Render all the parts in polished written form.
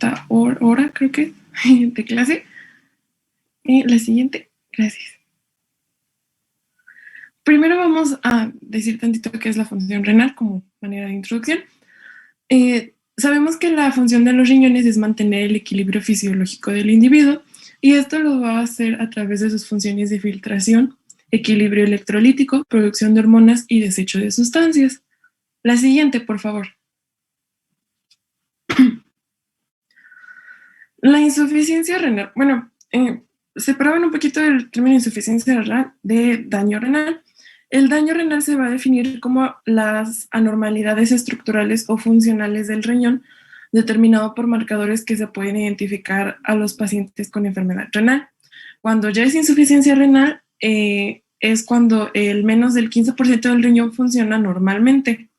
esta hora, creo que, de clase. La siguiente, gracias. Primero vamos a decir tantito qué es la función renal como manera de introducción. Sabemos que la función de los riñones es mantener el equilibrio fisiológico del individuo y esto lo va a hacer a través de sus funciones de filtración, equilibrio electrolítico, producción de hormonas y desecho de sustancias. La siguiente, por favor. La insuficiencia renal. Bueno, separaban un poquito el término insuficiencia renal de daño renal. El daño renal se va a definir como las anormalidades estructurales o funcionales del riñón, determinado por marcadores que se pueden identificar a los pacientes con enfermedad renal. Cuando ya es insuficiencia renal, es cuando el menos del 15% del riñón funciona normalmente.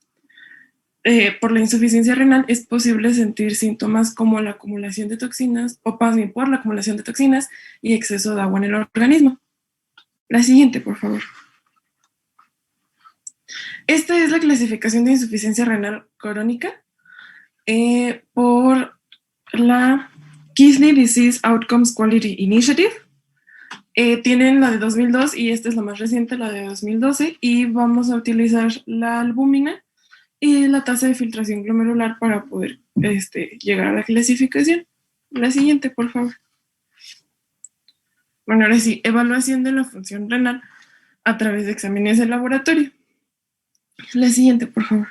Por la insuficiencia renal es posible sentir síntomas como la acumulación de toxinas, o más bien por la acumulación de toxinas y exceso de agua en el organismo. La siguiente, por favor. Esta es la clasificación de insuficiencia renal crónica por la Kidney Disease Outcomes Quality Initiative. Tienen la de 2002 y esta es la más reciente, la de 2012, y vamos a utilizar la albúmina y la tasa de filtración glomerular para poder llegar a la clasificación. La siguiente, por favor. Bueno, ahora sí, evaluación de la función renal a través de exámenes de laboratorio. La siguiente, por favor.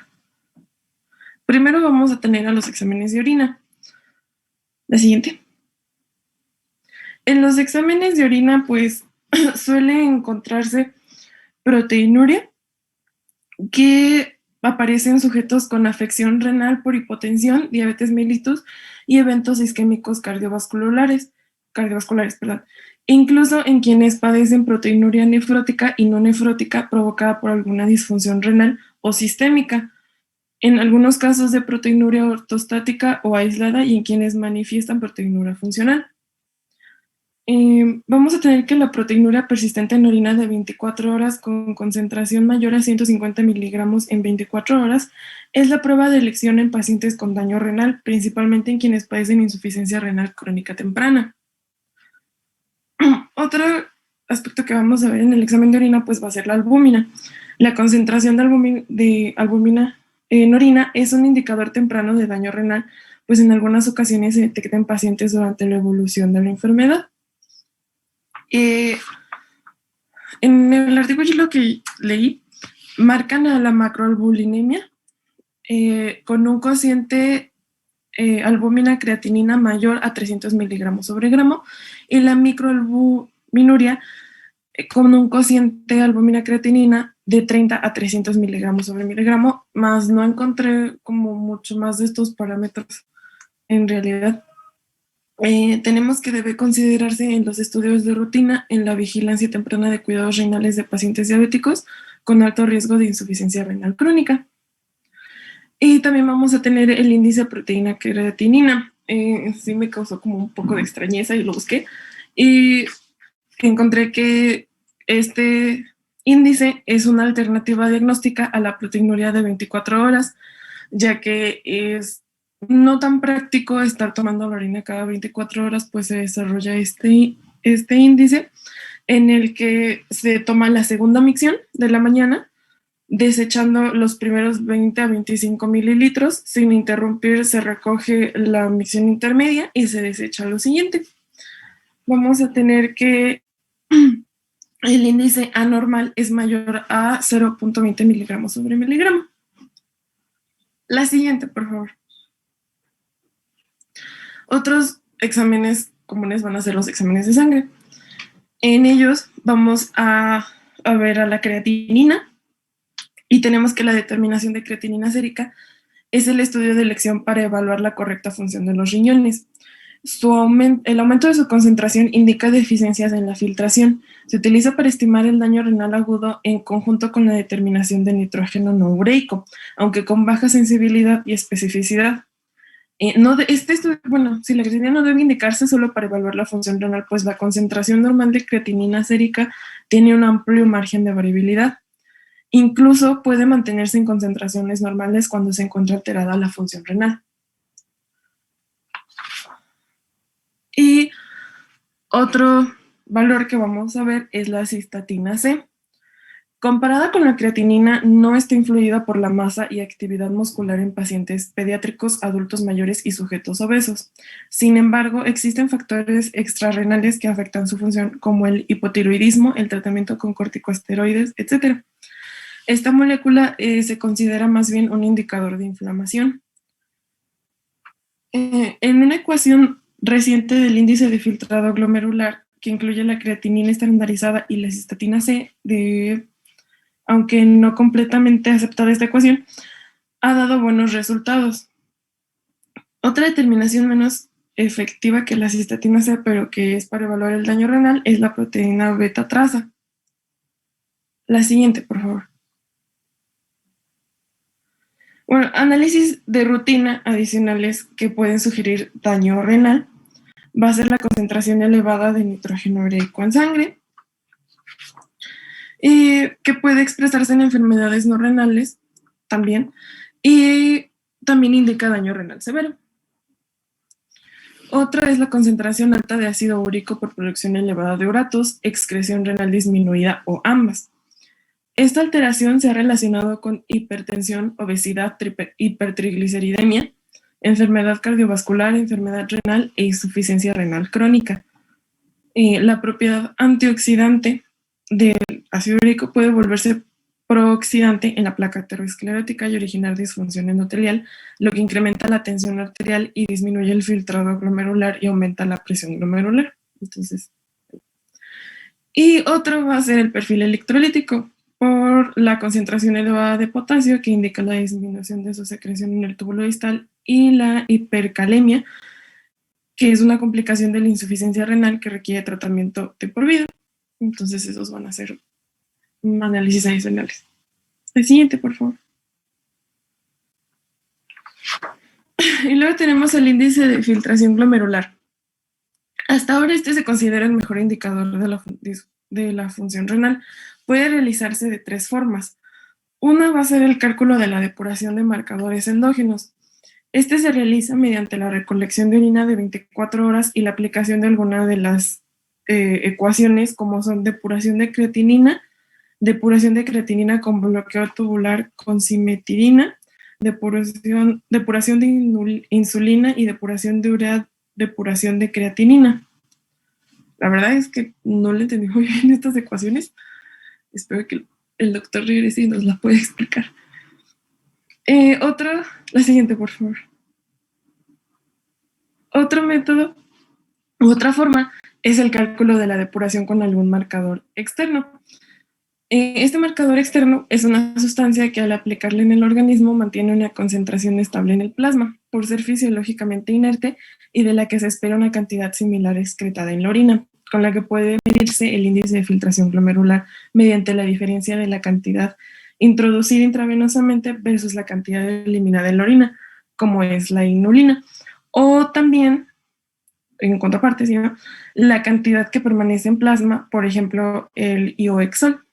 Primero vamos a tener a los exámenes de orina. La siguiente. En los exámenes de orina, pues, suele encontrarse proteinuria que aparece en sujetos con afección renal por hipotensión, diabetes mellitus y eventos isquémicos cardiovasculares, incluso en quienes padecen proteinuria nefrótica y no nefrótica provocada por alguna disfunción renal o sistémica, en algunos casos de proteinuria ortostática o aislada y en quienes manifiestan proteinuria funcional. Vamos a tener que la proteinuria persistente en orina de 24 horas con concentración mayor a 150 miligramos en 24 horas es la prueba de elección en pacientes con daño renal, principalmente en quienes padecen insuficiencia renal crónica temprana. Otro aspecto que vamos a ver en el examen de orina pues va a ser la albúmina. La concentración de albúmina en orina es un indicador temprano de daño renal, pues en algunas ocasiones se detecta en pacientes durante la evolución de la enfermedad. En el artículo que leí, marcan a la macroalbuminemia con un cociente albúmina creatinina mayor a 300 miligramos sobre gramo y la microalbuminuria con un cociente albúmina creatinina de 30 a 300 miligramos sobre miligramo, más no encontré como mucho más de estos parámetros en realidad. Tenemos que debe considerarse en los estudios de rutina en la vigilancia temprana de cuidados renales de pacientes diabéticos con alto riesgo de insuficiencia renal crónica. Y también vamos a tener el índice de proteína creatinina. Sí me causó como un poco de extrañeza y lo busqué. Y encontré que este índice es una alternativa diagnóstica a la proteinuria de 24 horas, ya que es no tan práctico estar tomando la orina cada 24 horas, pues se desarrolla este índice en el que se toma la segunda micción de la mañana, desechando los primeros 20 a 25 mililitros, sin interrumpir se recoge la micción intermedia y se desecha lo siguiente. Vamos a tener que el índice anormal es mayor a 0.20 miligramos sobre miligramo. La siguiente, por favor. Otros exámenes comunes van a ser los exámenes de sangre. En ellos vamos a ver a la creatinina y tenemos que la determinación de creatinina sérica es el estudio de elección para evaluar la correcta función de los riñones. El aumento de su concentración indica deficiencias en la filtración. Se utiliza para estimar el daño renal agudo en conjunto con la determinación de nitrógeno no ureico, aunque con baja sensibilidad y especificidad. Si la creatinina no debe indicarse solo para evaluar la función renal, pues la concentración normal de creatinina sérica tiene un amplio margen de variabilidad. Incluso puede mantenerse en concentraciones normales cuando se encuentra alterada la función renal. Otro valor que vamos a ver es la cistatina C. Comparada con la creatinina, no está influida por la masa y actividad muscular en pacientes pediátricos, adultos mayores y sujetos obesos. Sin embargo, existen factores extrarrenales que afectan su función, como el hipotiroidismo, el tratamiento con corticosteroides, etc. Esta molécula se considera más bien un indicador de inflamación. En una ecuación reciente del índice de filtrado glomerular, que incluye la creatinina estandarizada y la cistatina C, aunque no completamente aceptada esta ecuación, ha dado buenos resultados. Otra determinación menos efectiva que la cistatina C, pero que es para evaluar el daño renal, es la proteína beta traza. La siguiente, por favor. Bueno, análisis de rutina adicionales que pueden sugerir daño renal va a ser la concentración elevada de nitrógeno ureico en sangre, que puede expresarse en enfermedades no renales también, y también indica daño renal severo. Otra es la concentración alta de ácido úrico por producción elevada de uratos, excreción renal disminuida o ambas. Esta alteración se ha relacionado con hipertensión, obesidad, hipertrigliceridemia, enfermedad cardiovascular, enfermedad renal e insuficiencia renal crónica. La propiedad antioxidante del ácido úrico puede volverse prooxidante en la placa aterosclerótica y originar disfunción endotelial, lo que incrementa la tensión arterial y disminuye el filtrado glomerular y aumenta la presión glomerular. Entonces, y otro va a ser el perfil electrolítico por la concentración elevada de potasio, que indica la disminución de su secreción en el túbulo distal, y la hipercalemia, que es una complicación de la insuficiencia renal que requiere tratamiento de por vida. Entonces esos van a ser análisis adicionales. El siguiente, por favor. Y luego tenemos el índice de filtración glomerular. Hasta ahora este se considera el mejor indicador de la función renal. Puede realizarse de tres formas. Una va a ser el cálculo de la depuración de marcadores endógenos. Este se realiza mediante la recolección de orina de 24 horas y la aplicación de alguna de las ecuaciones, como son depuración de creatinina con bloqueo tubular con cimetidina, depuración de insulina y depuración de urea, depuración de creatinina. La verdad es que no le entendí muy bien estas ecuaciones. Espero que el doctor regrese y nos la pueda explicar. La siguiente, por favor. Otro método, otra forma, es el cálculo de la depuración con algún marcador externo. Este marcador externo es una sustancia que al aplicarle en el organismo mantiene una concentración estable en el plasma, por ser fisiológicamente inerte y de la que se espera una cantidad similar excretada en la orina, con la que puede medirse el índice de filtración glomerular mediante la diferencia de la cantidad introducida intravenosamente versus la cantidad eliminada en la orina, como es la inulina. O también, en contraparte, ¿sí, no?, la cantidad que permanece en plasma, por ejemplo, el iohexol.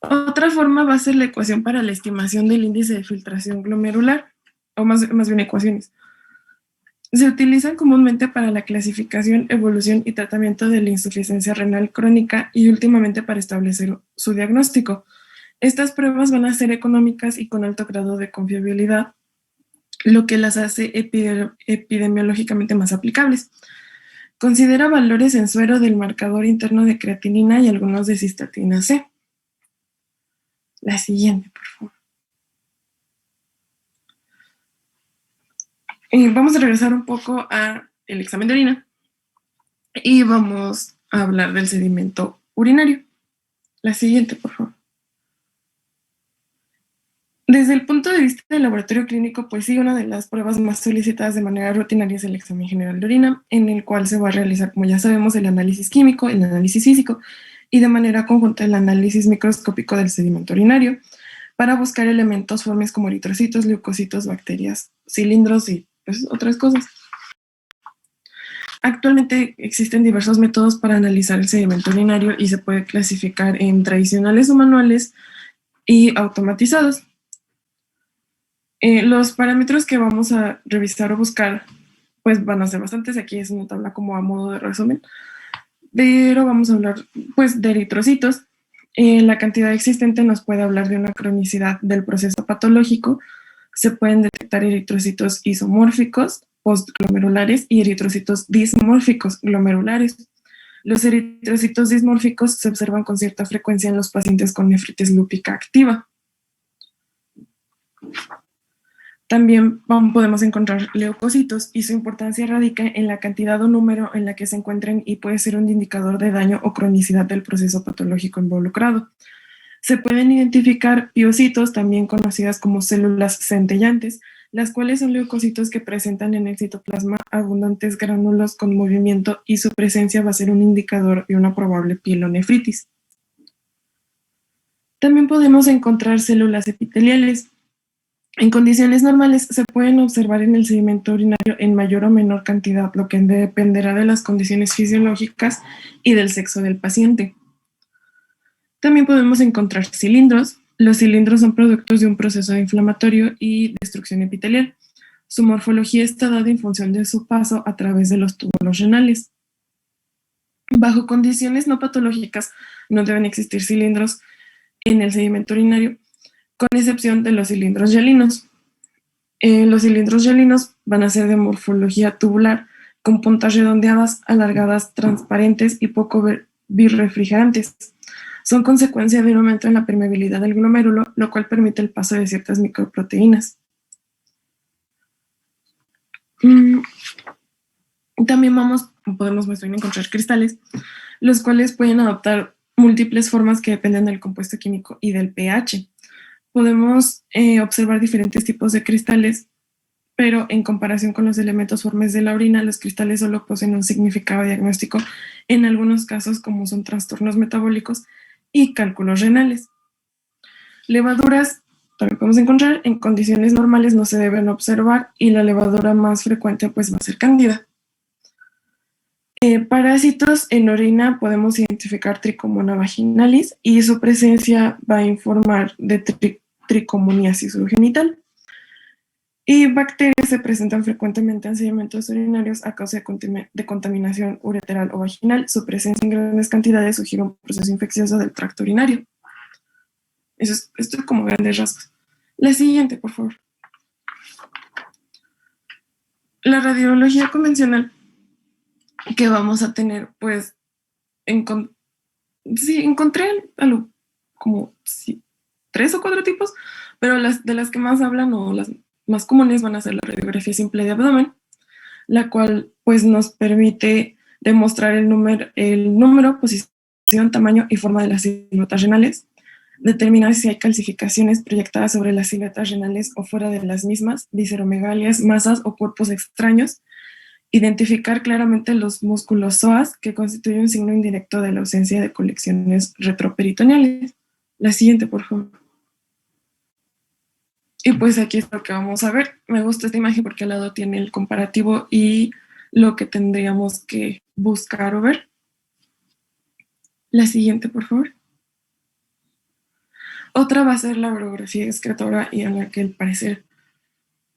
Otra forma va a ser la ecuación para la estimación del índice de filtración glomerular, o más bien ecuaciones. Se utilizan comúnmente para la clasificación, evolución y tratamiento de la insuficiencia renal crónica y últimamente para establecer su diagnóstico. Estas pruebas van a ser económicas y con alto grado de confiabilidad, lo que las hace epidemiológicamente más aplicables. Considera valores en suero del marcador interno de creatinina y algunos de cistatina C. La siguiente, por favor. Vamos a regresar un poco al examen de orina y vamos a hablar del sedimento urinario. La siguiente, por favor. Desde el punto de vista del laboratorio clínico, pues sí, una de las pruebas más solicitadas de manera rutinaria es el examen general de orina, en el cual se va a realizar, como ya sabemos, el análisis químico, el análisis físico y de manera conjunta el análisis microscópico del sedimento urinario para buscar elementos formes como eritrocitos, leucocitos, bacterias, cilindros y pues, otras cosas. Actualmente existen diversos métodos para analizar el sedimento urinario y se puede clasificar en tradicionales o manuales y automatizados. Los parámetros que vamos a revisar o buscar pues van a ser bastantes. Aquí es una tabla como a modo de resumen, pero vamos a hablar pues de eritrocitos. La cantidad existente nos puede hablar de una cronicidad del proceso patológico. Se pueden detectar eritrocitos isomórficos, postglomerulares, y eritrocitos dismórficos glomerulares. Los eritrocitos dismórficos se observan con cierta frecuencia en los pacientes con nefritis lúpica activa. También podemos encontrar leucocitos, y su importancia radica en la cantidad o número en la que se encuentren, y puede ser un indicador de daño o cronicidad del proceso patológico involucrado. Se pueden identificar piocitos, también conocidas como células centellantes, las cuales son leucocitos que presentan en el citoplasma abundantes gránulos con movimiento, y su presencia va a ser un indicador de una probable pielonefritis. También podemos encontrar células epiteliales. En condiciones normales se pueden observar en el sedimento urinario en mayor o menor cantidad, lo que dependerá de las condiciones fisiológicas y del sexo del paciente. También podemos encontrar cilindros. Los cilindros son productos de un proceso inflamatorio y destrucción epitelial. Su morfología está dada en función de su paso a través de los túbulos renales. Bajo condiciones no patológicas no deben existir cilindros en el sedimento urinario, con excepción de los cilindros hialinos. Los cilindros hialinos van a ser de morfología tubular, con puntas redondeadas, alargadas, transparentes y poco birrefrigerantes. Son consecuencia de un aumento en la permeabilidad del glomérulo, lo cual permite el paso de ciertas microproteínas. También podemos encontrar cristales, los cuales pueden adoptar múltiples formas que dependen del compuesto químico y del pH. Podemos observar diferentes tipos de cristales, pero en comparación con los elementos formes de la orina, los cristales solo poseen un significado diagnóstico en algunos casos, como son trastornos metabólicos y cálculos renales. Levaduras también podemos encontrar. En condiciones normales no se deben observar, y la levadura más frecuente pues va a ser cándida. Parásitos en orina podemos identificar Trichomona vaginalis, y su presencia va a informar de tricomoniasis urogenital. Y bacterias se presentan frecuentemente en sedimentos urinarios a causa de contaminación ureteral o vaginal. Su presencia en grandes cantidades sugiere un proceso infeccioso del tracto urinario. Esto es como grandes rasgos. La siguiente, por favor. La radiología convencional que vamos a tener, pues, encontré algo como 3 o 4 tipos, pero de las que más hablan o las más comunes van a ser la radiografía simple de abdomen, la cual pues nos permite demostrar el número, posición, tamaño y forma de las siluetas renales, determinar si hay calcificaciones proyectadas sobre las siluetas renales o fuera de las mismas, visceromegalias, masas o cuerpos extraños, identificar claramente los músculos psoas, que constituyen un signo indirecto de la ausencia de colecciones retroperitoneales. La siguiente, por favor. Y pues aquí es lo que vamos a ver. Me gusta esta imagen porque al lado tiene el comparativo y lo que tendríamos que buscar o ver. La siguiente, por favor. Otra va a ser la orografía excretora, y a la que al parecer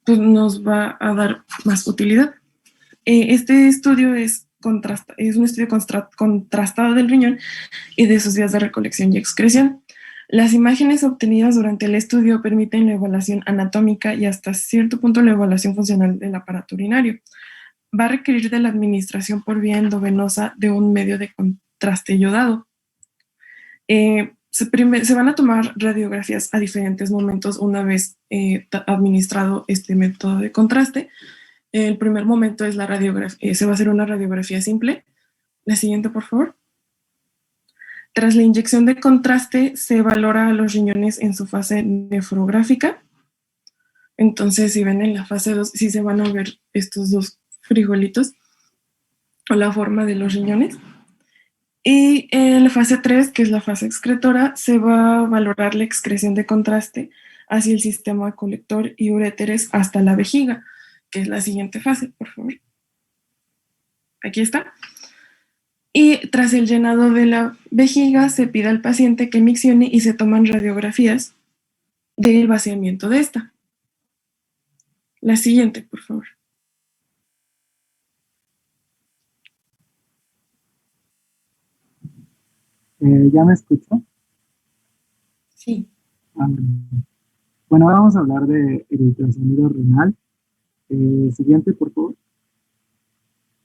pues, nos va a dar más utilidad. Este estudio es un estudio contrastado del riñón y de sus vías de recolección y excreción. Las imágenes obtenidas durante el estudio permiten la evaluación anatómica y hasta cierto punto la evaluación funcional del aparato urinario. Va a requerir de la administración por vía endovenosa de un medio de contraste yodado. Se van a tomar radiografías a diferentes momentos una vez administrado este método de contraste. El primer momento es la radiografía, se va a hacer una radiografía simple. La siguiente, por favor. Tras la inyección de contraste, se valora a los riñones en su fase nefrográfica. Entonces, si ven en la fase 2, sí se van a ver estos dos frijolitos o la forma de los riñones. Y en la fase 3, que es la fase excretora, se va a valorar la excreción de contraste hacia el sistema colector y uréteres hasta la vejiga, que es la siguiente fase, por favor. Aquí está. Y tras el llenado de la vejiga, se pide al paciente que miccione y se toman radiografías del vaciamiento de esta. La siguiente, por favor. ¿Ya me escucho? Sí. Ah, bueno, ahora vamos a hablar de el ultrasonido renal. Siguiente, por favor.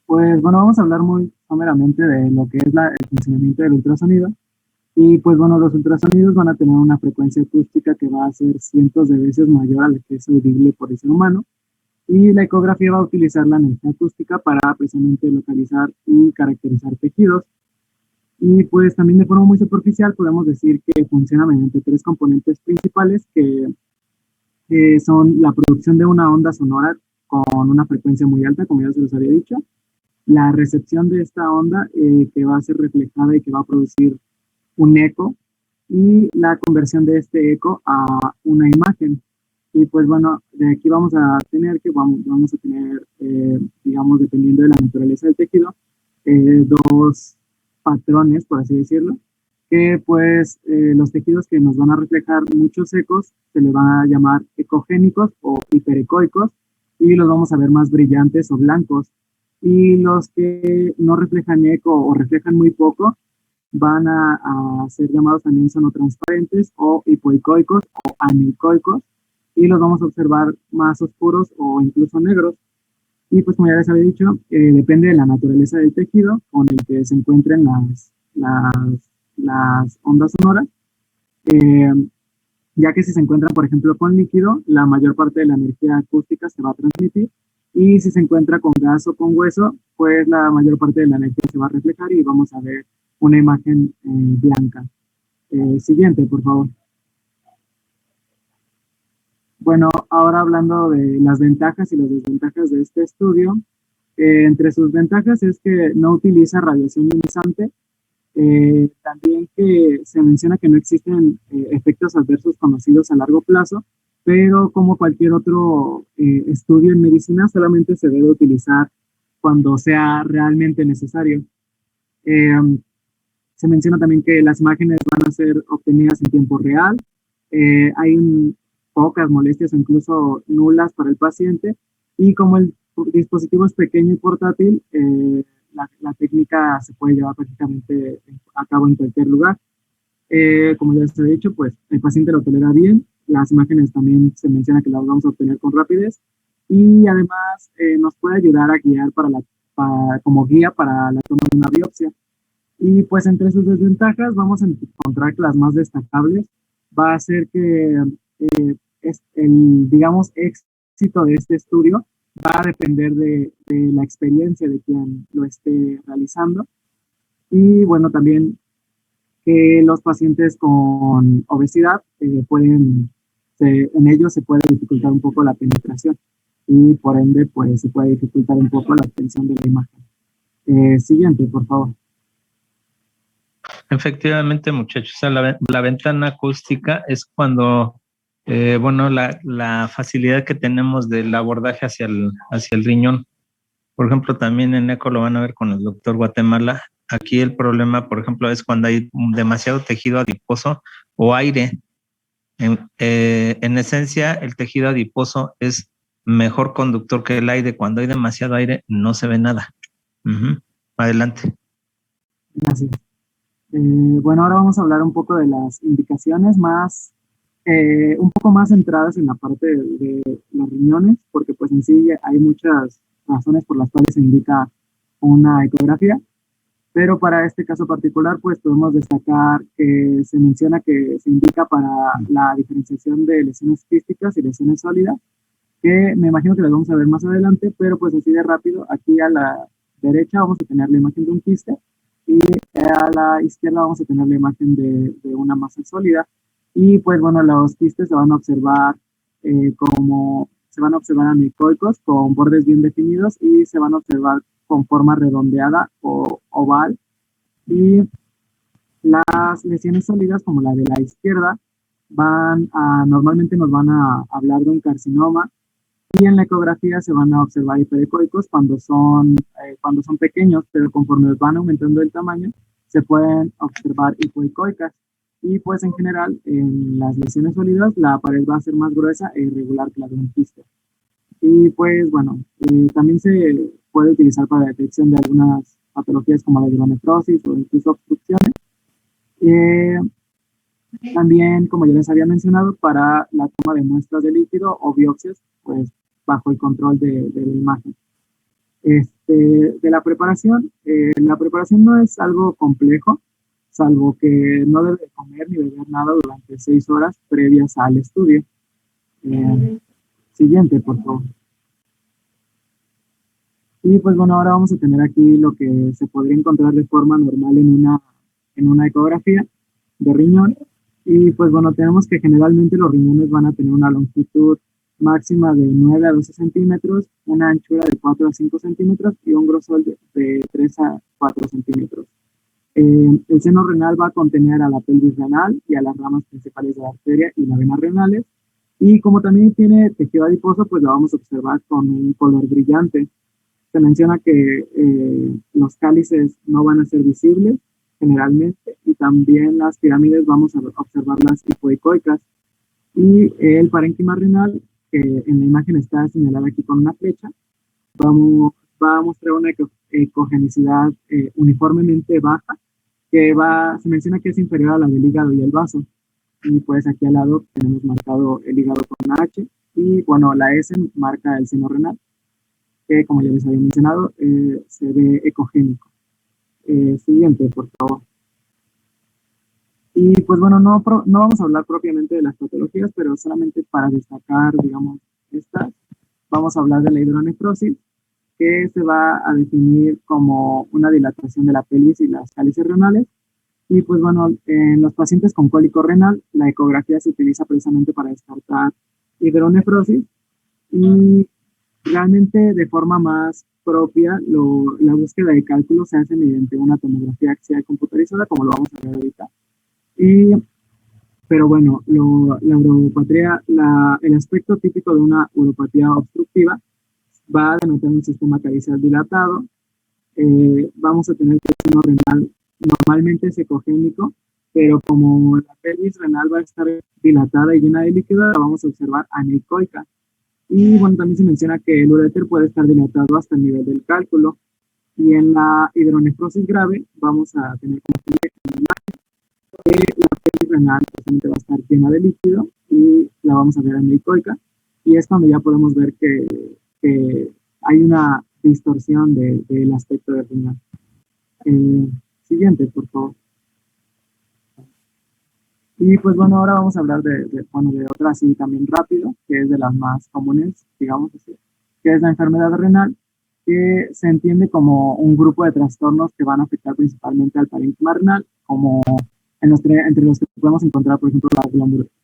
Pues bueno, vamos a hablar muy someramente de lo que es el funcionamiento del ultrasonido. Y pues bueno, los ultrasonidos van a tener una frecuencia acústica que va a ser cientos de veces mayor a la que es audible por el ser humano. Y la ecografía va a utilizar la energía acústica para precisamente localizar y caracterizar tejidos. Y pues también de forma muy superficial podemos decir que funciona mediante tres componentes principales que son la producción de una onda sonora con una frecuencia muy alta, como ya se los había dicho, la recepción de esta onda que va a ser reflejada y que va a producir un eco, y la conversión de este eco a una imagen. Y pues bueno, de aquí vamos a tener vamos a tener, digamos, dependiendo de la naturaleza del tejido, dos patrones, por así decirlo, que pues los tejidos que nos van a reflejar muchos ecos se le van a llamar ecogénicos o hiperecoicos, y los vamos a ver más brillantes o blancos. Y los que no reflejan eco o reflejan muy poco van a ser llamados también sonotransparentes o hipoicoicos o anecoicos, y los vamos a observar más oscuros o incluso negros. Y pues como ya les había dicho, depende de la naturaleza del tejido con el que se encuentren las ondas sonoras, eh, ya que si se encuentran, por ejemplo, con líquido, la mayor parte de la energía acústica se va a transmitir, y si se encuentra con gas o con hueso, pues la mayor parte de la energía se va a reflejar y vamos a ver una imagen blanca. Siguiente, por favor. Bueno, ahora hablando de las ventajas y las desventajas de este estudio, entre sus ventajas es que no utiliza radiación ionizante, también que se menciona que no existen efectos adversos conocidos a largo plazo, pero como cualquier otro estudio en medicina, solamente se debe utilizar cuando sea realmente necesario. Eh, Se menciona también que las imágenes van a ser obtenidas en tiempo real, hay pocas molestias o incluso nulas para el paciente, y como el dispositivo es pequeño y portátil, la técnica se puede llevar prácticamente a cabo en cualquier lugar. Como ya les he dicho, pues el paciente lo tolera bien, las imágenes también se menciona que las vamos a obtener con rapidez, y además nos puede ayudar a guiar como guía para la toma de una biopsia. Y pues entre sus desventajas vamos a encontrar que las más destacables va a ser que digamos, éxito de este estudio va a depender de la experiencia de quien lo esté realizando. Y bueno, también que los pacientes con obesidad en ellos se puede dificultar un poco la penetración, y por ende pues se puede dificultar un poco la obtención de la imagen. Siguiente, por favor. Efectivamente, muchachos, la ventana acústica es cuando, bueno, la facilidad que tenemos del abordaje hacia el riñón. Por ejemplo, también en eco lo van a ver con el doctor Guatemala. Aquí el problema, por ejemplo, es cuando hay demasiado tejido adiposo o aire. En esencia, el tejido adiposo es mejor conductor que el aire. Cuando hay demasiado aire, no se ve nada. Adelante. Gracias. Bueno, ahora vamos a hablar un poco de las indicaciones un poco más centradas en la parte de los riñones, porque pues en sí hay muchas razones por las cuales se indica una ecografía, pero para este caso particular pues podemos destacar que se menciona que se indica para la diferenciación de lesiones quísticas y lesiones sólidas, que me imagino que las vamos a ver más adelante, pero pues así de rápido, aquí a la derecha vamos a tener la imagen de un quiste, y a la izquierda vamos a tener la imagen de una masa sólida. Y pues bueno, los quistes se van a observar se van a observar anecoicos con bordes bien definidos, y se van a observar con forma redondeada o oval. Y las lesiones sólidas, como la de la izquierda, normalmente nos van a hablar de un carcinoma, y en la ecografía se van a observar hiperecoicos cuando son pequeños, pero conforme van aumentando el tamaño, se pueden observar hipoecoicas. Y pues en general, en las lesiones sólidas, la pared va a ser más gruesa e irregular que la de un quiste. Y pues bueno, también se puede utilizar para la detección de algunas patologías como la hidronefrosis o incluso obstrucciones. Eh, También, como ya les había mencionado, para la toma de muestras de líquido o biopsias, pues bajo el control de la imagen. De la preparación no es algo complejo, salvo que no debe comer ni beber nada durante 6 horas previas al estudio. Siguiente, por favor. Y pues bueno, ahora vamos a tener aquí lo que se podría encontrar de forma normal en una ecografía de riñón. Y pues bueno, tenemos que generalmente los riñones van a tener una longitud máxima de 9 a 12 centímetros, una anchura de 4 a 5 centímetros y un grosor de 3 a 4 centímetros. El seno renal va a contener a la pelvis renal y a las ramas principales de la arteria y la vena renales. Y como también tiene tejido adiposo, pues lo vamos a observar con un color brillante. Se menciona que los cálices no van a ser visibles generalmente y también las pirámides vamos a observarlas hipoecoicas. Y el parénquima renal, que en la imagen está señalada aquí con una flecha, va a mostrar una ecogenicidad uniformemente baja, se menciona que es inferior a la del hígado y el vaso. Y pues aquí al lado tenemos marcado el hígado con una H y bueno, la S marca el seno renal, que como ya les había mencionado, se ve ecogénico. Siguiente, por favor. Y pues bueno, no vamos a hablar propiamente de las patologías, pero solamente para destacar, digamos, estas, vamos a hablar de la hidronefrosis, que se va a definir como una dilatación de la pelvis y las cálices renales. Y pues bueno, en los pacientes con cólico renal, la ecografía se utiliza precisamente para descartar hidronefrosis y realmente de forma más propia, la búsqueda de cálculos se hace mediante una tomografía axial computarizada, como lo vamos a ver ahorita. Pero bueno, la uropatría, el aspecto típico de una uropatía obstructiva va a denotar un sistema caricial dilatado. Vamos a tener que el seno renal normalmente es ecogénico, pero como la pelvis renal va a estar dilatada y llena de líquido, la vamos a observar anecoica. Y bueno, también se menciona que el uréter puede estar dilatado hasta el nivel del cálculo. Y en la hidronefrosis grave vamos a tener como imagen que la pelvis renal precisamente va a estar llena de líquido y la vamos a ver anecoica. Y es cuando ya podemos ver que hay una distorsión del aspecto del riñón. Siguiente, por favor. Y pues bueno, ahora vamos a hablar de otra así también rápido, que es de las más comunes, digamos así, que es la enfermedad renal, que se entiende como un grupo de trastornos que van a afectar principalmente al parénquima renal, como entre los que podemos encontrar, por ejemplo, la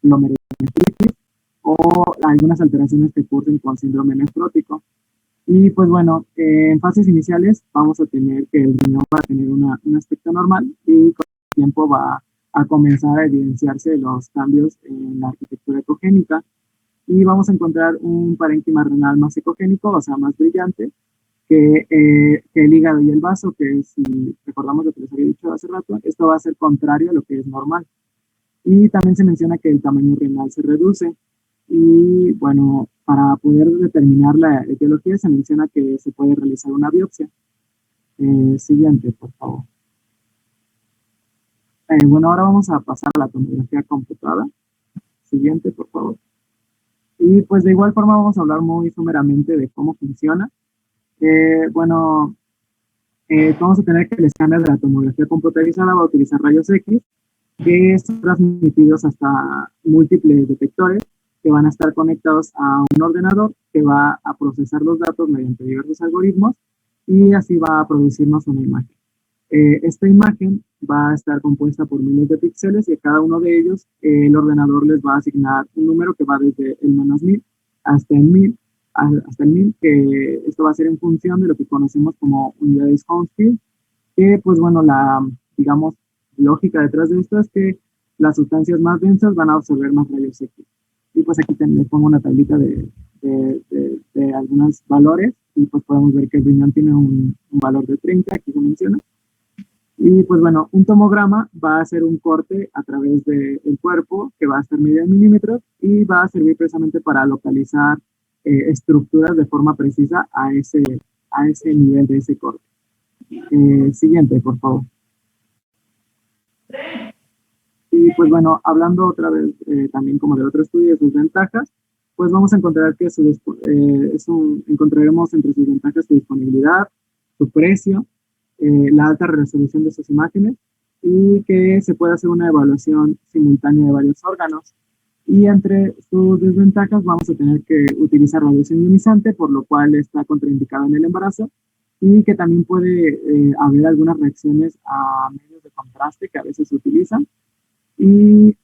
glomerulonefritis o algunas alteraciones que ocurren con síndrome nefrótico. Y pues bueno, en fases iniciales vamos a tener que el riñón va a tener un aspecto normal y con el tiempo va a comenzar a evidenciarse los cambios en la arquitectura ecogénica y vamos a encontrar un parénquima renal más ecogénico, o sea, más brillante, que el hígado y el vaso, que si recordamos lo que les había dicho hace rato, esto va a ser contrario a lo que es normal. Y también se menciona que el tamaño renal se reduce. Y bueno, para poder determinar la etiología se menciona que se puede realizar una biopsia. Siguiente, por favor. Bueno, ahora vamos a pasar a la tomografía computada. Siguiente, por favor. Y pues de igual forma vamos a hablar muy someramente de cómo funciona. Bueno, vamos a tener que el escáner de la tomografía computarizada va a utilizar rayos X, que son transmitidos hasta múltiples detectores que van a estar conectados a un ordenador que va a procesar los datos mediante diversos algoritmos y así va a producirnos una imagen. Esta imagen va a estar compuesta por miles de píxeles y a cada uno de ellos el ordenador les va a asignar un número que va desde el -1000 hasta el 1000, que esto va a ser en función de lo que conocemos como unidades Hounsfield, que pues bueno, la, digamos, lógica detrás de esto es que las sustancias más densas van a absorber más rayos X. Y pues aquí les pongo una tablita de algunos valores y pues podemos ver que el riñón tiene un valor de 30, aquí se menciona. Y pues bueno, un tomograma va a hacer un corte a través del cuerpo que va a estar medido en milímetros y va a servir precisamente para localizar estructuras de forma precisa a ese nivel de ese corte. Siguiente, por favor. Y pues bueno, hablando otra vez también como del otro estudio, de sus ventajas, pues vamos a encontrar que encontraremos entre sus ventajas su disponibilidad, su precio, la alta resolución de sus imágenes y que se puede hacer una evaluación simultánea de varios órganos. Y entre sus desventajas vamos a tener que utilizar radiación ionizante, por lo cual está contraindicado en el embarazo, y que también puede haber algunas reacciones a medios de contraste que a veces se utilizan. Y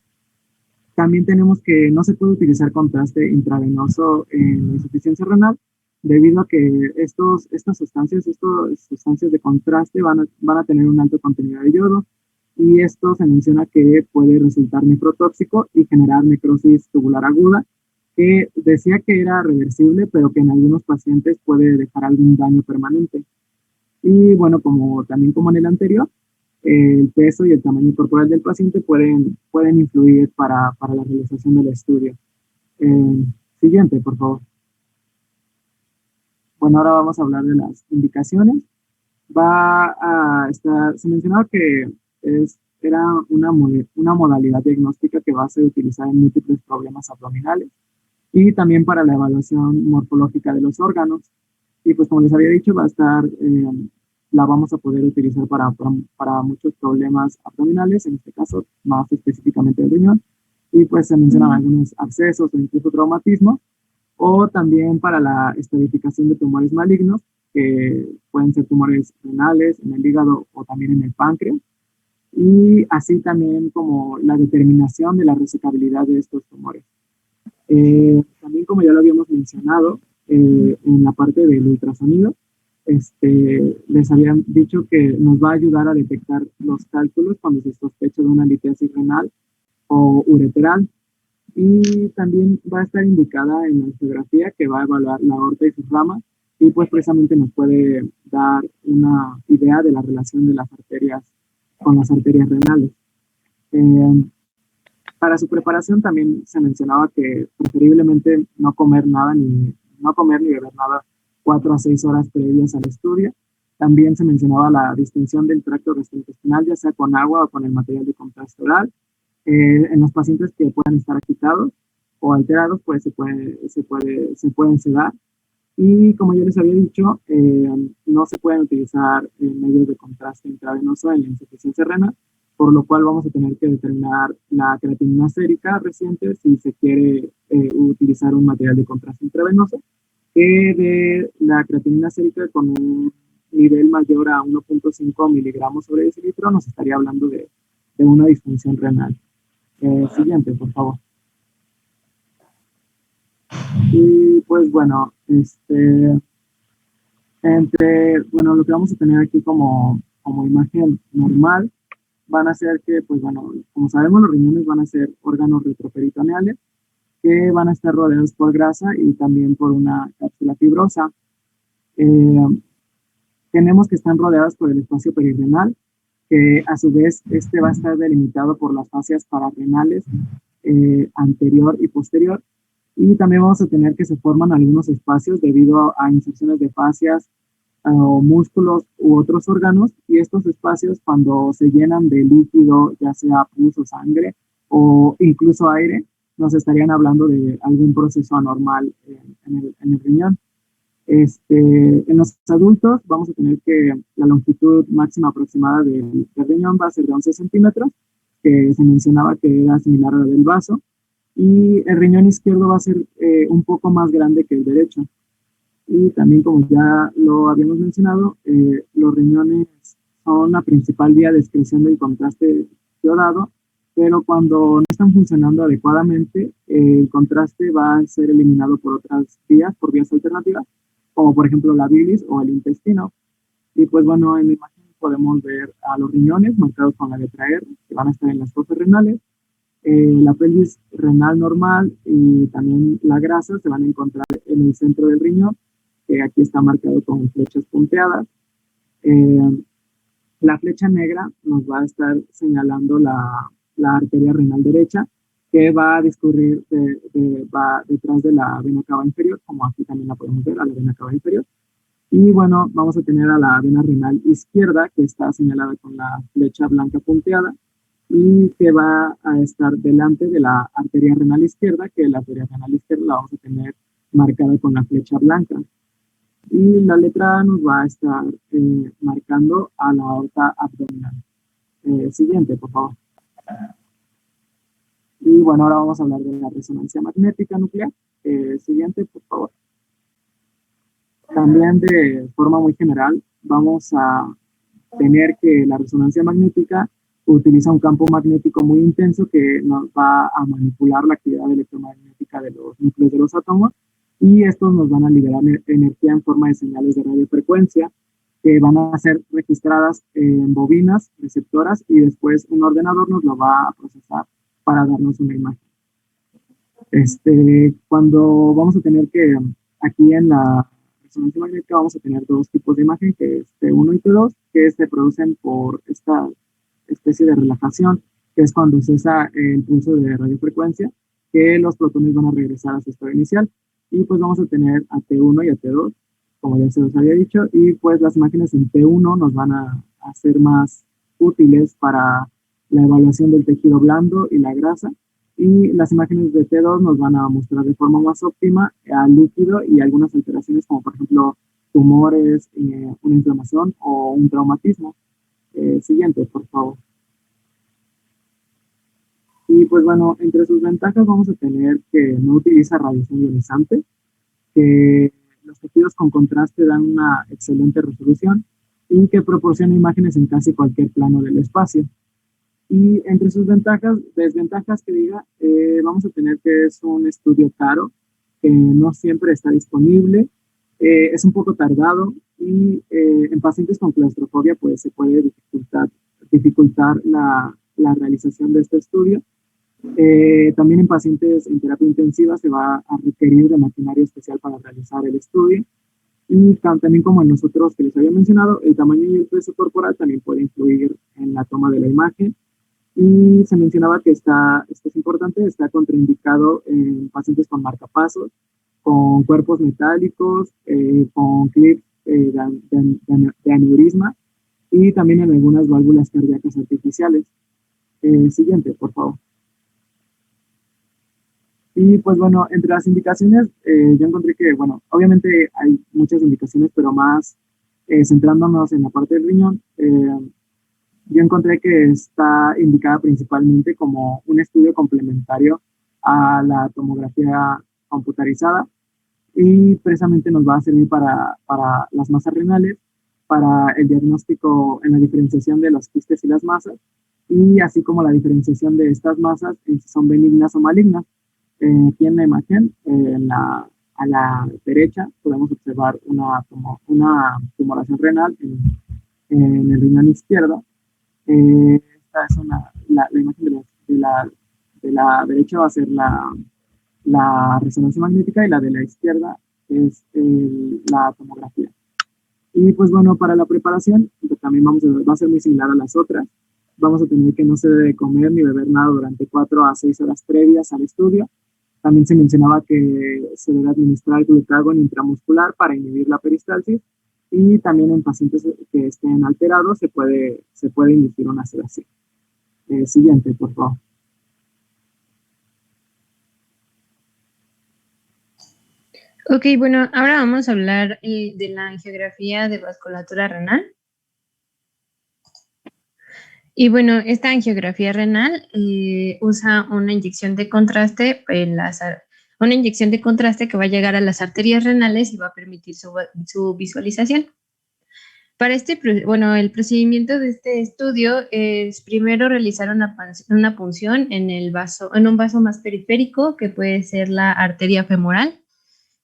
también tenemos que no se puede utilizar contraste intravenoso en la insuficiencia renal, debido a que estas sustancias de contraste van a tener un alto contenido de yodo, y esto se menciona que puede resultar nefrotóxico y generar necrosis tubular aguda, que decía que era reversible, pero que en algunos pacientes puede dejar algún daño permanente. Y bueno, también como en el anterior, el peso y el tamaño corporal del paciente pueden influir para la realización del estudio. Siguiente, por favor. Bueno, ahora vamos a hablar de las indicaciones. Se mencionaba que era una modalidad diagnóstica que va a ser utilizada en múltiples problemas abdominales y también para la evaluación morfológica de los órganos. Y pues como les había dicho, la vamos a poder utilizar para muchos problemas abdominales, en este caso más específicamente el riñón, y pues se mencionan algunos abscesos o incluso traumatismo, o también para la estadificación de tumores malignos, que pueden ser tumores renales, en el hígado o también en el páncreas, y así también como la determinación de la resecabilidad de estos tumores. También, como ya lo habíamos mencionado, en la parte del ultrasonido, les habían dicho que nos va a ayudar a detectar los cálculos cuando se sospecha de una litiasis renal o ureteral, y también va a estar indicada en la angiografía, que va a evaluar la aorta y sus ramas, y pues precisamente nos puede dar una idea de la relación de las arterias con las arterias renales. Para su preparación también se mencionaba que preferiblemente no comer ni beber nada 4 a 6 horas previas al estudio. También se mencionaba la distensión del tracto gastrointestinal, ya sea con agua o con el material de contraste oral. En los pacientes que puedan estar agitados o alterados, pues se pueden sedar. Y como ya les había dicho, no se pueden utilizar medios de contraste intravenoso en la insuficiencia renal, por lo cual vamos a tener que determinar la creatinina sérica reciente si se quiere utilizar un material de contraste intravenoso, que de la creatinina sérica con un nivel mayor a 1.5 miligramos sobre decilitro nos estaría hablando de una disfunción renal. Siguiente, por favor. Y pues bueno, lo que vamos a tener aquí como imagen normal van a ser que, pues bueno, como sabemos, los riñones van a ser órganos retroperitoneales que van a estar rodeados por grasa y también por una cápsula fibrosa. Tenemos que están rodeadas por el espacio perirenal, que a su vez va a estar delimitado por las fascias pararrenales anterior y posterior, y también vamos a tener que se forman algunos espacios debido a inserciones de fascias o músculos u otros órganos, y estos espacios, cuando se llenan de líquido, ya sea pus o sangre o incluso aire, nos estarían hablando de algún proceso anormal en el riñón. En los adultos vamos a tener que la longitud máxima aproximada del riñón va a ser de 11 centímetros, que se mencionaba que era similar a la del vaso, y el riñón izquierdo va a ser un poco más grande que el derecho. Y también, como ya lo habíamos mencionado, los riñones son la principal vía de excreción del contraste yodado, pero cuando no están funcionando adecuadamente, el contraste va a ser eliminado por otras vías, por vías alternativas, como por ejemplo la bilis o el intestino. Y pues bueno, en la imagen podemos ver a los riñones marcados con la letra R, que van a estar en las fosas renales. La pelvis renal normal y también la grasa se van a encontrar en el centro del riñón, que aquí está marcado con flechas punteadas. La flecha negra nos va a estar señalando la arteria renal derecha, que va a discurrir va detrás de la vena cava inferior, como aquí también la podemos ver, a la vena cava inferior. Y bueno, vamos a tener a la vena renal izquierda, que está señalada con la flecha blanca punteada, y que va a estar delante de la arteria renal izquierda, que la arteria renal izquierda la vamos a tener marcada con la flecha blanca. Y la letra A nos va a estar marcando a la aorta abdominal. Siguiente, por favor. Y bueno, ahora vamos a hablar de la resonancia magnética nuclear. Siguiente, por favor. También de forma muy general, vamos a tener que la resonancia magnética utiliza un campo magnético muy intenso que nos va a manipular la actividad electromagnética de los núcleos de los átomos, y estos nos van a liberar energía en forma de señales de radiofrecuencia que van a ser registradas en bobinas receptoras, y después un ordenador nos lo va a procesar para darnos una imagen. Cuando vamos a tener que, aquí en la resonancia magnética vamos a tener dos tipos de imagen, que es T1 y T2, que se producen por esta especie de relajación, que es cuando cesa el pulso de radiofrecuencia, que los protones van a regresar a su estado inicial, y pues vamos a tener a T1 y a T2, como ya se los había dicho, y pues las imágenes en T1 nos van a ser más útiles para la evaluación del tejido blando y la grasa, y las imágenes de T2 nos van a mostrar de forma más óptima al líquido y algunas alteraciones, como por ejemplo tumores, una inflamación o un traumatismo. Siguiente, por favor. Y pues bueno, entre sus ventajas vamos a tener que no utiliza radiación ionizante, que los tejidos con contraste dan una excelente resolución y que proporciona imágenes en casi cualquier plano del espacio. Y entre sus desventajas que diga, vamos a tener que es un estudio caro, que no siempre está disponible, es un poco tardado, y en pacientes con claustrofobia pues se puede dificultar la realización de este estudio. También en pacientes en terapia intensiva se va a requerir de maquinaria especial para realizar el estudio. Y también, como en los otros que les había mencionado, el tamaño y el peso corporal también puede influir en la toma de la imagen. Y se mencionaba que esto es importante, está contraindicado en pacientes con marcapasos, con cuerpos metálicos, con clips de aneurisma, y también en algunas válvulas cardíacas artificiales. Siguiente, por favor. Y pues bueno, entre las indicaciones, yo encontré que, bueno, obviamente hay muchas indicaciones, pero más centrándonos en la parte del riñón, yo encontré que está indicada principalmente como un estudio complementario a la tomografía computarizada, y precisamente nos va a servir para las masas renales, para el diagnóstico en la diferenciación de los quistes y las masas, y así como la diferenciación de estas masas en si son benignas o malignas. Aquí en la imagen, a la derecha, podemos observar una tumoración renal en el riñón izquierdo. Esta es la imagen de la derecha va a ser la resonancia magnética, y la de la izquierda es la tomografía. Y pues bueno, para la preparación también va a ser muy similar a las otras. Vamos a tener que no se debe comer ni beber nada durante 4 a 6 horas previas al estudio. También se mencionaba que se debe administrar glucagón intramuscular para inhibir la peristalsis, y también en pacientes que estén alterados se puede inducir una sedación. Siguiente, por favor. Ok, bueno, ahora vamos a hablar de la angiografía de vasculatura renal. Y bueno, esta angiografía renal usa una inyección de contraste una inyección de contraste que va a llegar a las arterias renales y va a permitir su visualización. Para el procedimiento de este estudio es primero realizar una punción en un vaso más periférico, que puede ser la arteria femoral,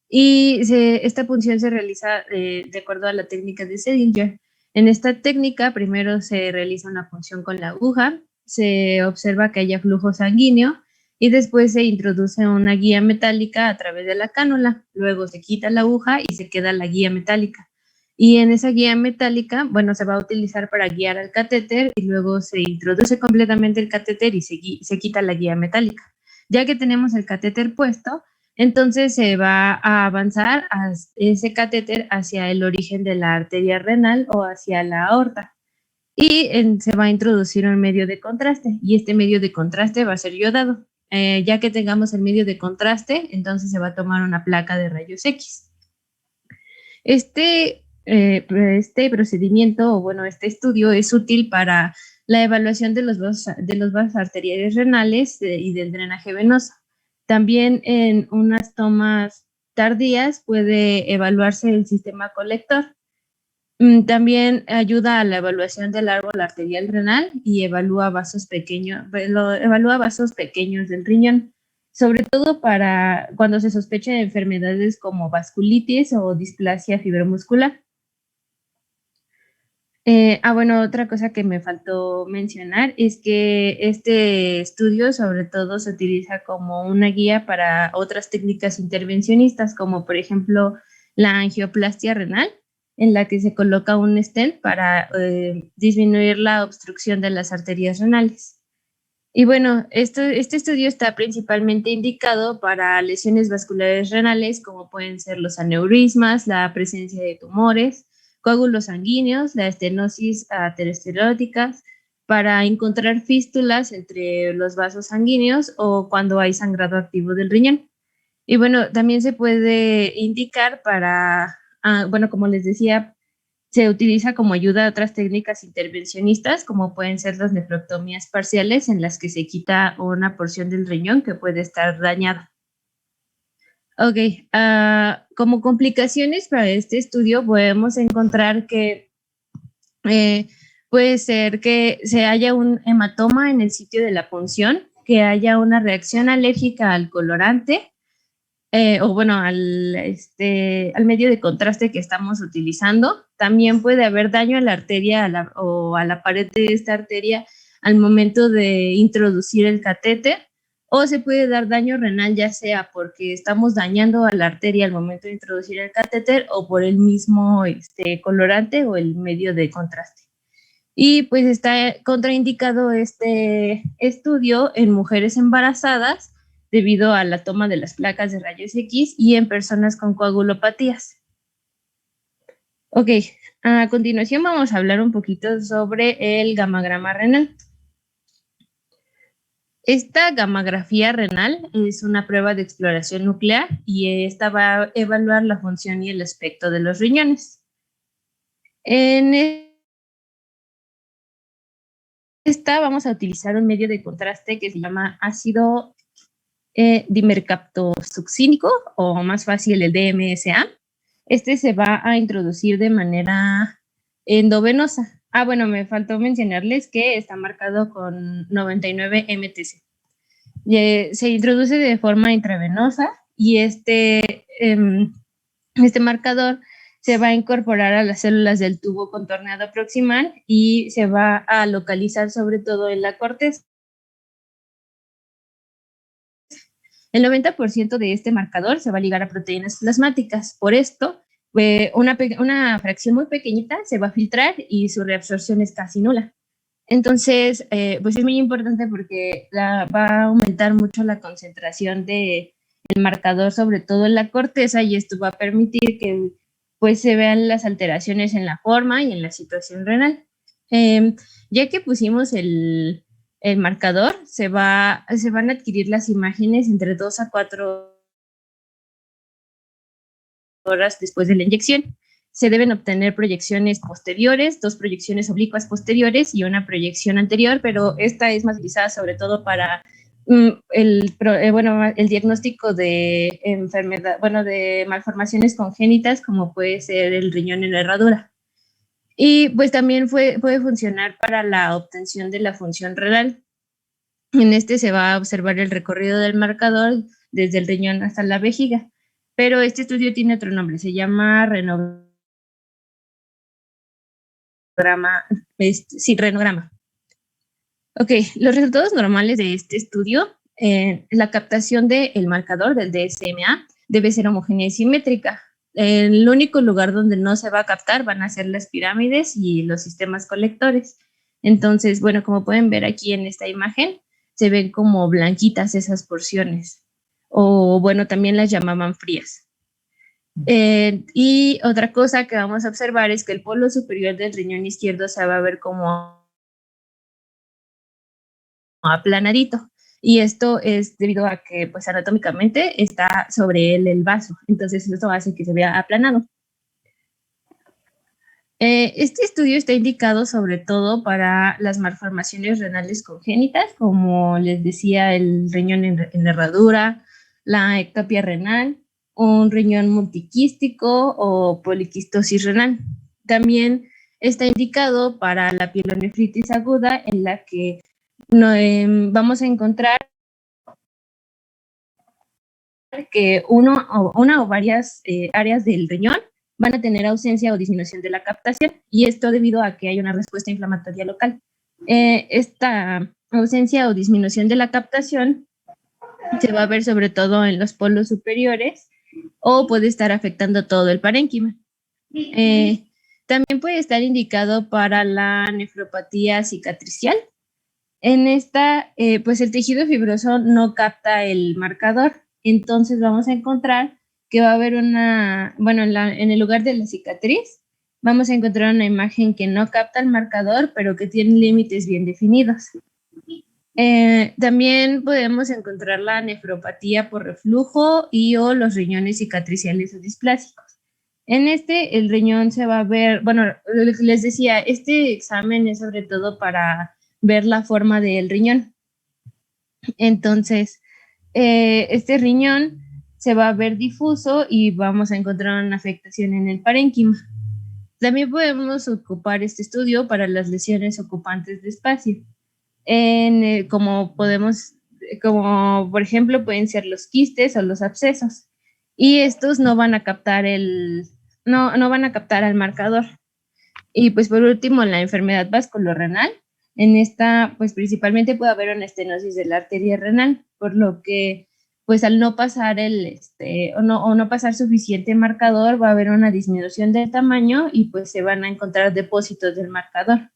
y esta punción se realiza de acuerdo a la técnica de Sedinger. En esta técnica primero se realiza una punción con la aguja, se observa que haya flujo sanguíneo, y después se introduce una guía metálica a través de la cánula. Luego se quita la aguja y se queda la guía metálica. Y en esa guía metálica, bueno, se va a utilizar para guiar al catéter, y luego se introduce completamente el catéter y se quita la guía metálica. Ya que tenemos el catéter puesto, entonces se va a avanzar ese catéter hacia el origen de la arteria renal o hacia la aorta. y se va a introducir un medio de contraste, y este medio de contraste va a ser yodado. Ya que tengamos el medio de contraste, entonces se va a tomar una placa de rayos X. Este procedimiento, o bueno, este estudio es útil para la evaluación de los vasos arteriales renales y del drenaje venoso. También en unas tomas tardías puede evaluarse el sistema colector. También ayuda a la evaluación del árbol arterial renal y evalúa vasos pequeños del riñón, sobre todo para cuando se sospecha de enfermedades como vasculitis o displasia fibromuscular. Bueno, otra cosa que me faltó mencionar es que este estudio sobre todo se utiliza como una guía para otras técnicas intervencionistas, como por ejemplo la angioplastia renal, en la que se coloca un stent para disminuir la obstrucción de las arterias renales. Y bueno, este estudio está principalmente indicado para lesiones vasculares renales, como pueden ser los aneurismas, la presencia de tumores, coágulos sanguíneos, la estenosis ateroscleróticas, para encontrar fístulas entre los vasos sanguíneos o cuando hay sangrado activo del riñón. Y bueno, también se puede indicar para, bueno, como les decía, se utiliza como ayuda a otras técnicas intervencionistas, como pueden ser las nefrectomías parciales, en las que se quita una porción del riñón que puede estar dañada. Ok, como complicaciones para este estudio podemos encontrar que puede ser que se haya un hematoma en el sitio de la punción, que haya una reacción alérgica al colorante, o bueno, al medio de contraste que estamos utilizando. También puede haber daño a la arteria o a la pared de esta arteria al momento de introducir el catéter, o se puede dar daño renal, ya sea porque estamos dañando a la arteria al momento de introducir el catéter o por el mismo colorante o el medio de contraste. Y pues está contraindicado este estudio en mujeres embarazadas debido a la toma de las placas de rayos X y en personas con coagulopatías. Ok, a continuación vamos a hablar un poquito sobre el gammagrama renal. Esta gammagrafía renal es una prueba de exploración nuclear y esta va a evaluar la función y el aspecto de los riñones. En esta vamos a utilizar un medio de contraste que se llama ácido dimercaptosuccínico, o más fácil el DMSA. Este se va a introducir de manera endovenosa. Bueno, me faltó mencionarles que está marcado con 99 MTC. Se introduce de forma intravenosa y este marcador se va a incorporar a las células del tubo contorneado proximal y se va a localizar sobre todo en la corteza. El 90% de este marcador se va a ligar a proteínas plasmáticas. Por esto, una fracción muy pequeñita se va a filtrar y su reabsorción es casi nula. Entonces, pues es muy importante porque va a aumentar mucho la concentración del marcador, sobre todo en la corteza, y esto va a permitir que pues se vean las alteraciones en la forma y en la situación renal. Ya que pusimos el marcador, se van a adquirir las imágenes entre 2 a 4 horas después de la inyección. Se deben obtener proyecciones posteriores, 2 proyecciones oblicuas posteriores y una proyección anterior, pero esta es más utilizada sobre todo para el diagnóstico de enfermedad, de malformaciones congénitas, como puede ser el riñón en la herradura. Y pues también puede funcionar para la obtención de la función renal. En este se va a observar el recorrido del marcador desde el riñón hasta la vejiga, pero este estudio tiene otro nombre, se llama renograma. Renograma. Ok, los resultados normales de este estudio, la captación del marcador del DSMA debe ser homogénea y simétrica. El único lugar donde no se va a captar van a ser las pirámides y los sistemas colectores. Entonces, bueno, como pueden ver aquí en esta imagen, se ven como blanquitas esas porciones, o bueno, también las llamaban frías. Y otra cosa que vamos a observar es que el polo superior del riñón izquierdo se va a ver como aplanadito. Y esto es debido a que, pues, anatómicamente está sobre él el vaso. Entonces, esto hace que se vea aplanado. Este estudio está indicado sobre todo para las malformaciones renales congénitas, como les decía, el riñón en herradura, la ectopia renal, un riñón multiquístico o poliquistosis renal. También está indicado para la pielonefritis aguda, en la que vamos a encontrar que una o varias áreas del riñón van a tener ausencia o disminución de la captación, y esto debido a que hay una respuesta inflamatoria local. Esta ausencia o disminución de la captación se va a ver sobre todo en los polos superiores o puede estar afectando todo el parénquima. También puede estar indicado para la nefropatía cicatricial. En esta, pues el tejido fibroso no capta el marcador, entonces vamos a encontrar que va a haber en el lugar de la cicatriz, vamos a encontrar una imagen que no capta el marcador, pero que tiene límites bien definidos. También podemos encontrar la nefropatía por reflujo y o los riñones cicatriciales o displásicos. En el riñón se va a ver, les decía, este examen es sobre todo para ver la forma del riñón. Entonces, este riñón se va a ver difuso y vamos a encontrar una afectación en el parénquima. También podemos ocupar este estudio para las lesiones ocupantes de espacio. Como por ejemplo pueden ser los quistes o los abscesos, y estos no van a captar no van a captar al marcador. Y pues por último, la enfermedad vasculorenal. En esta, pues principalmente puede haber una estenosis de la arteria renal, por lo que pues al no pasar o no pasar suficiente marcador, va a haber una disminución del tamaño y pues se van a encontrar depósitos del marcador.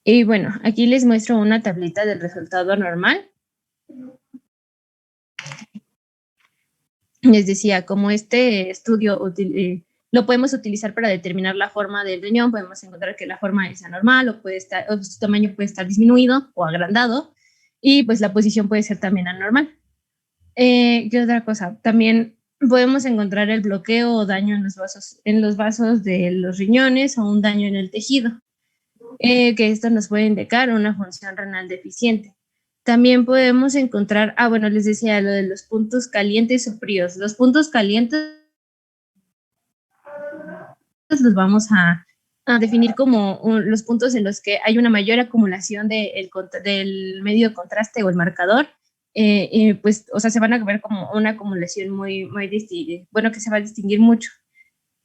Y bueno, aquí les muestro una tablita del resultado normal. Les decía, como este estudio lo podemos utilizar para determinar la forma del riñón, podemos encontrar que la forma es anormal o su tamaño puede estar disminuido o agrandado, y pues la posición puede ser también anormal. ¿Qué otra cosa? También podemos encontrar el bloqueo o daño en los vasos de los riñones o un daño en el tejido, que esto nos puede indicar una función renal deficiente. También podemos encontrar, les decía lo de los puntos calientes o fríos. Los puntos calientes los vamos a definir como los puntos en los que hay una mayor acumulación del medio de contraste o el marcador. Pues, se van a ver como una acumulación muy distinguida, que se va a distinguir mucho.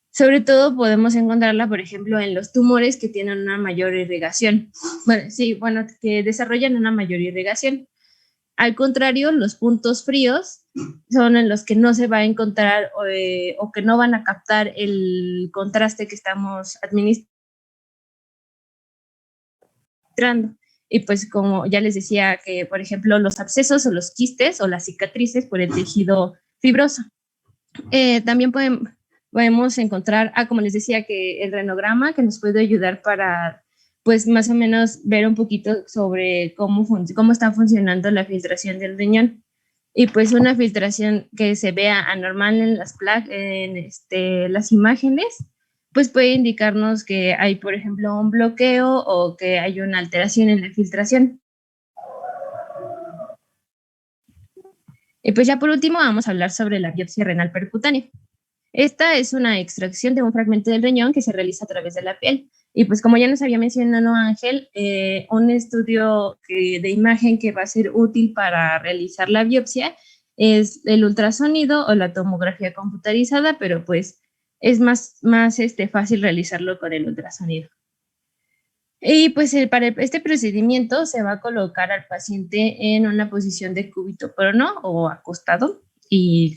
Sobre todo podemos encontrarla, por ejemplo, en los tumores que tienen una mayor irrigación. Que desarrollan una mayor irrigación. Al contrario, los puntos fríos son en los que no se va a encontrar o que no van a captar el contraste que estamos administrando. Y pues como ya les decía, que por ejemplo los abscesos o los quistes o las cicatrices por el tejido fibroso. También podemos encontrar, como les decía, que el renograma, que nos puede ayudar para pues más o menos ver un poquito sobre cómo está funcionando la filtración del riñón. Y pues una filtración que se vea anormal en las imágenes, pues puede indicarnos que hay, por ejemplo, un bloqueo o que hay una alteración en la filtración. Y pues ya por último vamos a hablar sobre la biopsia renal percutánea. Esta es una extracción de un fragmento del riñón que se realiza a través de la piel. Y pues como ya nos había mencionado Ángel, un estudio de imagen que va a ser útil para realizar la biopsia es el ultrasonido o la tomografía computarizada, pero pues es más fácil realizarlo con el ultrasonido. Y pues para este procedimiento se va a colocar al paciente en una posición de cúbito prono o acostado y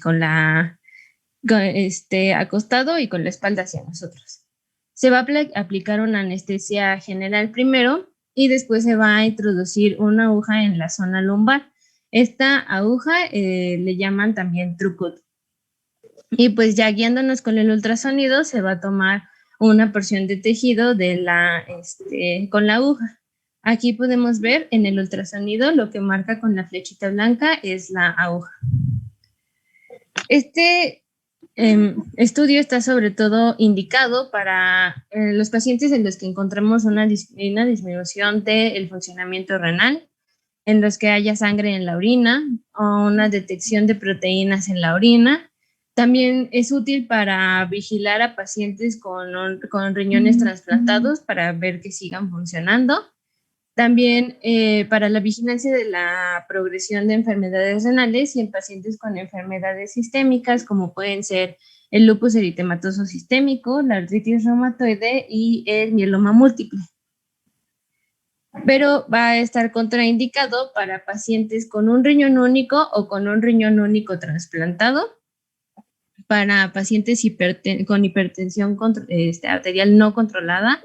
acostado y con la espalda hacia nosotros. Se va a aplicar una anestesia general primero y después se va a introducir una aguja en la zona lumbar. Esta aguja le llaman también trucut. Y pues ya guiándonos con el ultrasonido se va a tomar una porción de tejido con la aguja. Aquí podemos ver en el ultrasonido lo que marca con la flechita blanca es la aguja. Este estudio está sobre todo indicado para los pacientes en los que encontramos una disminución del funcionamiento renal, en los que haya sangre en la orina o una detección de proteínas en la orina. También es útil para vigilar a pacientes con riñones trasplantados para ver que sigan funcionando. También para la vigilancia de la progresión de enfermedades renales y en pacientes con enfermedades sistémicas, como pueden ser el lupus eritematoso sistémico, la artritis reumatoide y el mieloma múltiple. Pero va a estar contraindicado para pacientes con un riñón único o con un riñón único trasplantado, para pacientes con hipertensión arterial no controlada,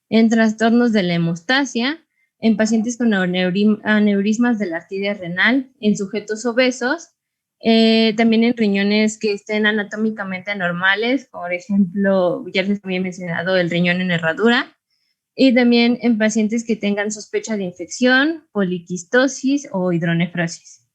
en trastornos de la hemostasia, en pacientes con aneurismas de la arteria renal, en sujetos obesos, también en riñones que estén anatómicamente anormales, por ejemplo, ya les había mencionado el riñón en herradura, y también en pacientes que tengan sospecha de infección, poliquistosis o hidronefrosis.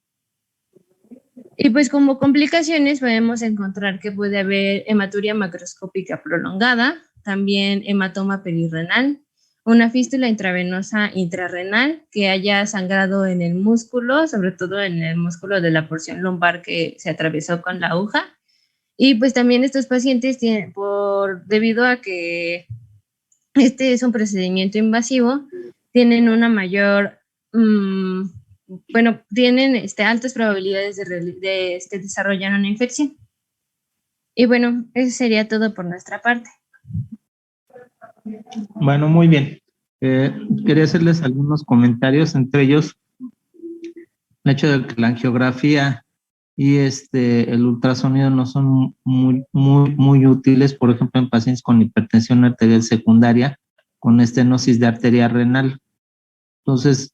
Y pues como complicaciones podemos encontrar que puede haber hematuria macroscópica prolongada, también hematoma perirrenal, una fístula intravenosa intrarrenal que haya sangrado en el músculo, sobre todo en el músculo de la porción lumbar que se atravesó con la aguja. Y pues también estos pacientes tienen, debido a que este es un procedimiento invasivo, tienen una mayor, tienen altas probabilidades de desarrollar una infección. Y bueno, eso sería todo por nuestra parte. Bueno, muy bien. Quería hacerles algunos comentarios, entre ellos el hecho de que la angiografía y el ultrasonido no son muy útiles, por ejemplo, en pacientes con hipertensión arterial secundaria, con estenosis de arteria renal. Entonces,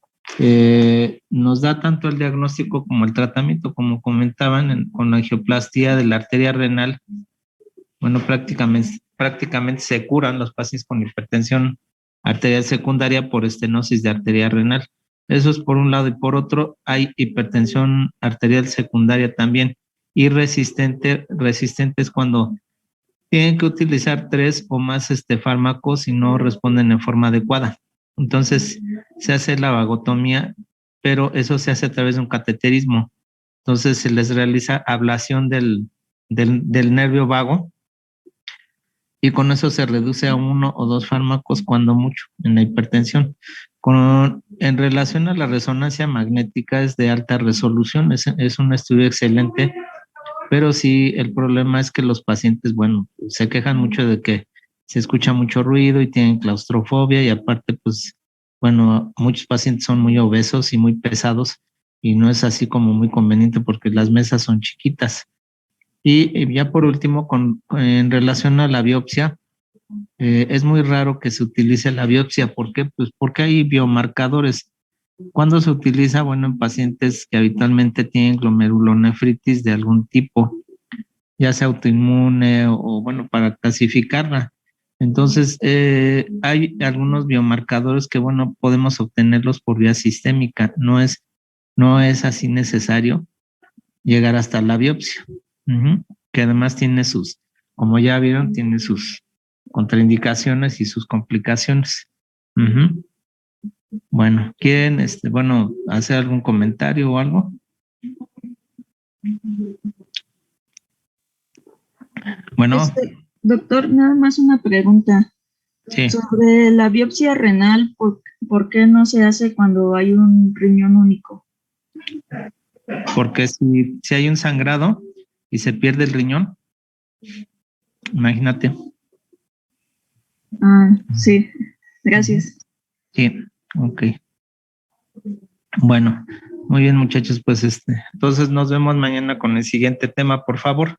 nos da tanto el diagnóstico como el tratamiento, como comentaban, con la angioplastía de la arteria renal. Bueno, prácticamente se curan los pacientes con hipertensión arterial secundaria por estenosis de arteria renal. Eso es por un lado, y por otro hay hipertensión arterial secundaria también, y resistente es cuando tienen que utilizar 3 o más fármacos y no responden en forma adecuada. Entonces se hace la vagotomía, pero eso se hace a través de un cateterismo. Entonces se les realiza ablación del nervio vago, y con eso se reduce a 1 o 2 fármacos cuando mucho en la hipertensión. En relación a la resonancia magnética, es de alta resolución, es un estudio excelente, pero sí el problema es que los pacientes, bueno, se quejan mucho de que se escucha mucho ruido y tienen claustrofobia, y aparte, pues, bueno, muchos pacientes son muy obesos y muy pesados y no es así como muy conveniente porque las mesas son chiquitas. Y ya por último, en relación a la biopsia, es muy raro que se utilice la biopsia. ¿Por qué? Pues porque hay biomarcadores. ¿Cuándo se utiliza? Bueno, en pacientes que habitualmente tienen glomerulonefritis de algún tipo, ya sea autoinmune o bueno, para clasificarla. Entonces, hay algunos biomarcadores que, bueno, podemos obtenerlos por vía sistémica. No es así necesario llegar hasta la biopsia. Que además tiene como ya vieron, tiene sus contraindicaciones y sus complicaciones. Bueno, ¿quieren hacer algún comentario o algo? Bueno. Doctor, nada más una pregunta. Sí. Sobre la biopsia renal, ¿por qué no se hace cuando hay un riñón único? Porque si hay un sangrado y se pierde el riñón, imagínate. Ah, sí, gracias. Sí, ok. Bueno, muy bien, muchachos, pues entonces nos vemos mañana con el siguiente tema, por favor.